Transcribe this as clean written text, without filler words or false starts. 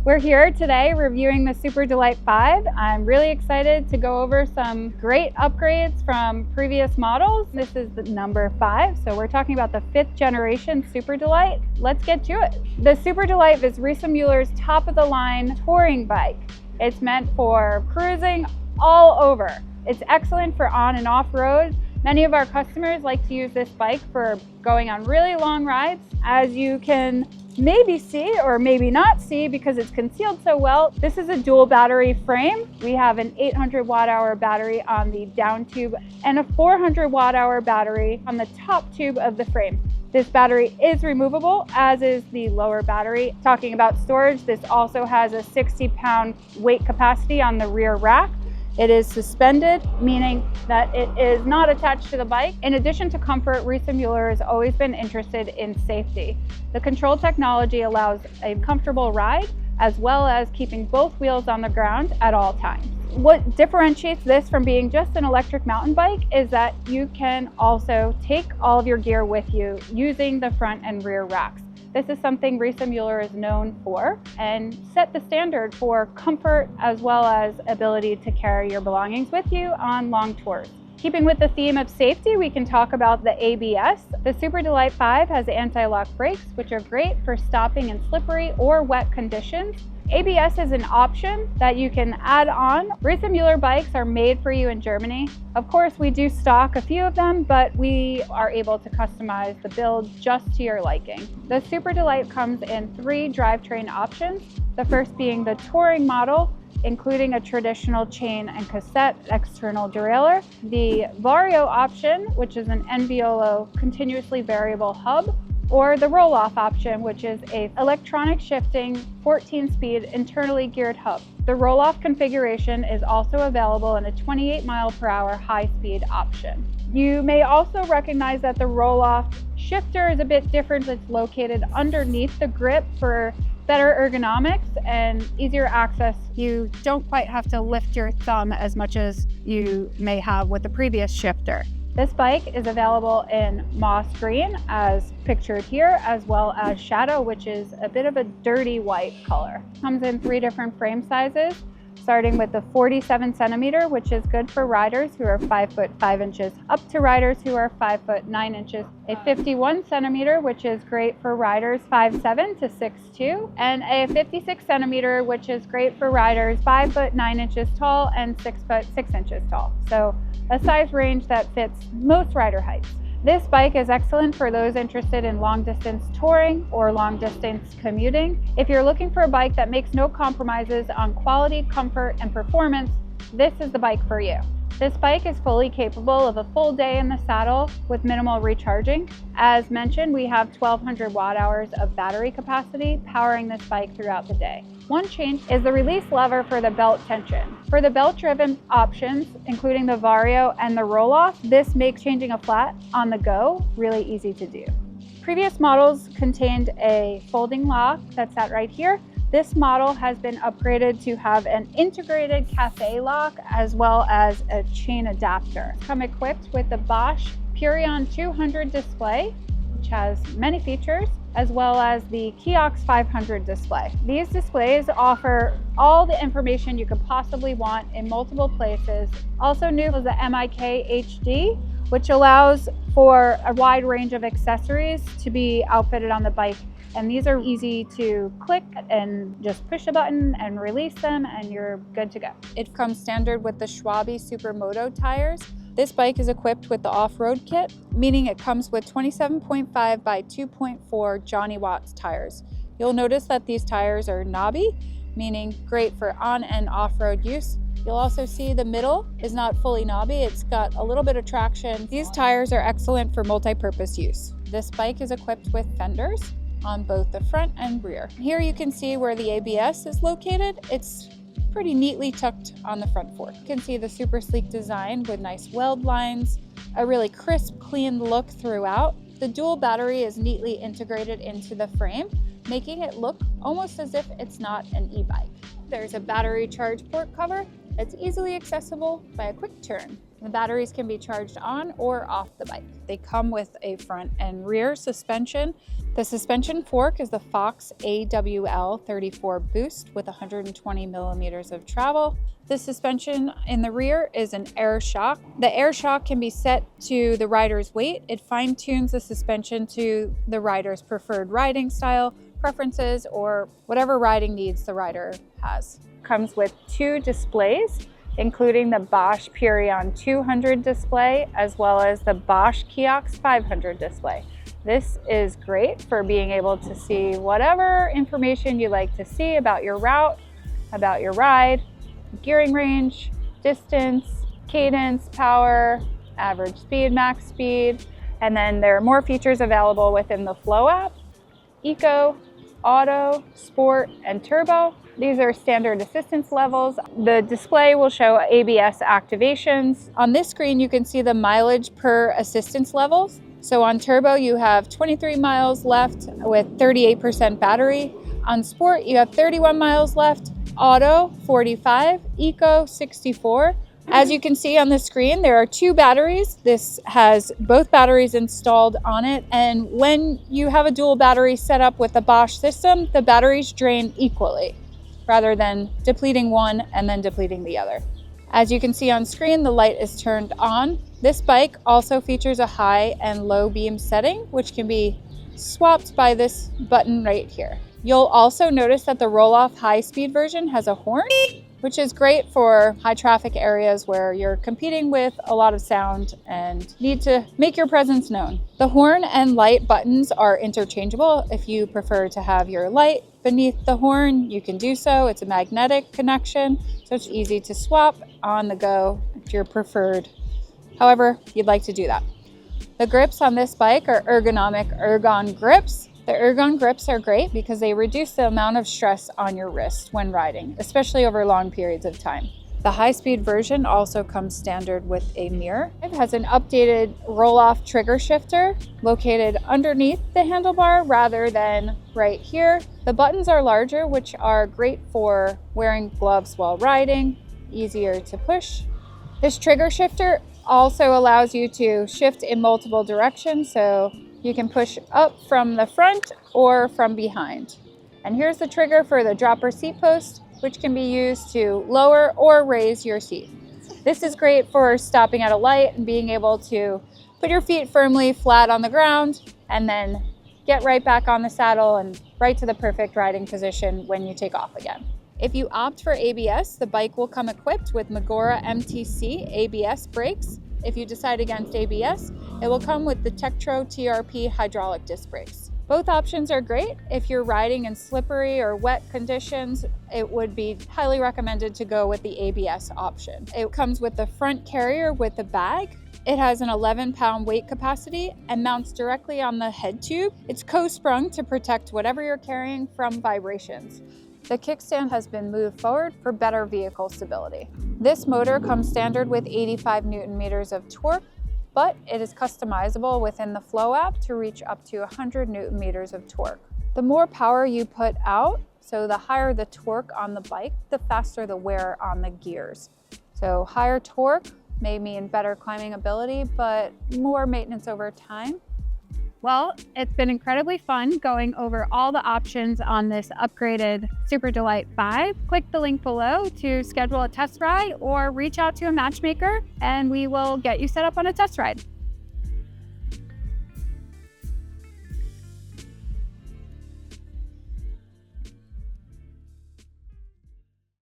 We're here today reviewing the Superdelite 5. I'm really excited to go over some great upgrades from previous models. This is the number 5, so we're talking about the 5th generation Superdelite. Let's get to it. The Superdelite is Riese and Müller's top-of-the-line touring bike. It's meant for cruising all over. It's excellent for on and off road. Many of our customers like to use this bike for going on really long rides. As you can maybe see or maybe not see because it's concealed so well, this is a dual battery frame. We have an 800 watt-hour battery on the down tube and a 400 watt-hour battery on the top tube of the frame. This battery is removable, as is the lower battery. Talking about storage, this also has a 60-pound weight capacity on the rear rack. It is suspended, meaning that it is not attached to the bike. In addition to comfort, Riese and Müller has always been interested in safety. The control technology allows a comfortable ride, as well as keeping both wheels on the ground at all times. What differentiates this from being just an electric mountain bike is that you can also take all of your gear with you using the front and rear racks. This is something Riese and Müller is known for and set the standard for comfort as well as ability to carry your belongings with you on long tours. Keeping with the theme of safety, we can talk about the ABS. The Superdelite 5 has anti-lock brakes, which are great for stopping in slippery or wet conditions. ABS is an option that you can add on. Riese and Müller bikes are made for you in Germany. Of course, we do stock a few of them, but we are able to customize the build just to your liking. The Superdelite comes in 3 drivetrain options, the first being the touring model, including a traditional chain and cassette external derailleur, the Vario option, which is an NVOLO continuously variable hub, or the Rohloff option, which is a electronic shifting 14-speed internally geared hub. The Rohloff configuration is also available in a 28 mph high-speed option. You may also recognize that the Rohloff shifter is a bit different. It's located underneath the grip for better ergonomics and easier access. You don't quite have to lift your thumb as much as you may have with the previous shifter. This bike is available in moss green, as pictured here, as well as shadow, which is a bit of a dirty white color. Comes in 3 different frame sizes, starting with the 47 centimeter, which is good for riders who are 5 foot 5 inches, up to riders who are 5 foot 9 inches. A 51 centimeter, which is great for riders 5'7" to 6'2", and a 56 centimeter, which is great for riders 5 foot 9 inches tall and 6 foot 6 inches tall. So a size range that fits most rider heights. This bike is excellent for those interested in long distance touring or long distance commuting. If you're looking for a bike that makes no compromises on quality, comfort, and performance, this is the bike for you. This bike is fully capable of a full day in the saddle with minimal recharging. As mentioned, we have 1200 watt-hours of battery capacity powering this bike throughout the day. One change is the release lever for the belt tension. For the belt-driven options, including the Vario and the Rohloff, this makes changing a flat on the go really easy to do. Previous models contained a folding lock that sat right here. This model has been upgraded to have an integrated cafe lock as well as a chain adapter. Come equipped with the Bosch Purion 200 display, which has many features, as well as the Kiox 500 display. These displays offer all the information you could possibly want in multiple places. Also new is the MIK HD, which allows for a wide range of accessories to be outfitted on the bike. And these are easy to click and just push a button and release them and you're good to go. It comes standard with the Schwabe Supermoto tires. This bike is equipped with the off-road kit, meaning it comes with 27.5 by 2.4 Johnny Watts tires. You'll notice that these tires are knobby, meaning great for on and off-road use. You'll also see the middle is not fully knobby, it's got a little bit of traction. These tires are excellent for multi-purpose use. This bike is equipped with fenders on both the front and rear. Here you can see where the ABS is located. It's pretty neatly tucked on the front fork. You can see the super sleek design with nice weld lines, a really crisp, clean look throughout. The dual battery is neatly integrated into the frame, making it look almost as if it's not an e-bike. There's a battery charge port cover that's easily accessible by a quick turn. The batteries can be charged on or off the bike. They come with a front and rear suspension The suspension fork is the Fox AWL 34 Boost with 120 millimeters of travel. The suspension in the rear is an air shock. The air shock can be set to the rider's weight. It fine-tunes the suspension to the rider's preferred riding style, preferences, or whatever riding needs the rider has. Comes with 2 displays, including the Bosch Purion 200 display, as well as the Bosch Kiox 500 display. This is great for being able to see whatever information you like to see about your route, about your ride, gearing range, distance, cadence, power, average speed, max speed, and then there are more features available within the Flow app: Eco, Auto, Sport, and Turbo. These are standard assistance levels. The display will show ABS activations. On this screen, you can see the mileage per assistance levels. So on Turbo, you have 23 miles left with 38% battery. On Sport, you have 31 miles left. Auto, 45. Eco, 64. As you can see on the screen, there are 2 batteries. This has both batteries installed on it. And when you have a dual battery set up with the Bosch system, the batteries drain equally, rather than depleting one and then depleting the other. As you can see on screen, the light is turned on. This bike also features a high and low beam setting, which can be swapped by this button right here. You'll also notice that the Rohloff high-speed version has a horn, which is great for high traffic areas where you're competing with a lot of sound and need to make your presence known. The horn and light buttons are interchangeable. If you prefer to have your light beneath the horn, you can do so. It's a magnetic connection, so it's easy to swap on the go if your preferred. However, you'd like to do that. The grips on this bike are ergonomic Ergon grips. The Ergon grips are great because they reduce the amount of stress on your wrist when riding, especially over long periods of time. The high-speed version also comes standard with a mirror. It has an updated roll-off trigger shifter located underneath the handlebar rather than right here. The buttons are larger, which are great for wearing gloves while riding, easier to push. This trigger shifter also allows you to shift in multiple directions, so you can push up from the front or from behind. And here's the trigger for the dropper seat post, which can be used to lower or raise your seat. This is great for stopping at a light and being able to put your feet firmly flat on the ground and then get right back on the saddle and right to the perfect riding position when you take off again. If you opt for ABS, the bike will come equipped with Magora MTC ABS brakes. If you decide against ABS, it will come with the Tektro TRP hydraulic disc brakes. Both options are great. If you're riding in slippery or wet conditions, it would be highly recommended to go with the ABS option. It comes with the front carrier with the bag. It has an 11-pound weight capacity and mounts directly on the head tube. It's co-sprung to protect whatever you're carrying from vibrations. The kickstand has been moved forward for better vehicle stability. This motor comes standard with 85 Newton meters of torque, but it is customizable within the Flow app to reach up to 100 Newton meters of torque. The more power you put out, so the higher the torque on the bike, the faster the wear on the gears. So higher torque may mean better climbing ability, but more maintenance over time. Well, it's been incredibly fun going over all the options on this upgraded Superdelite 5. Click the link below to schedule a test ride or reach out to a matchmaker and we will get you set up on a test ride.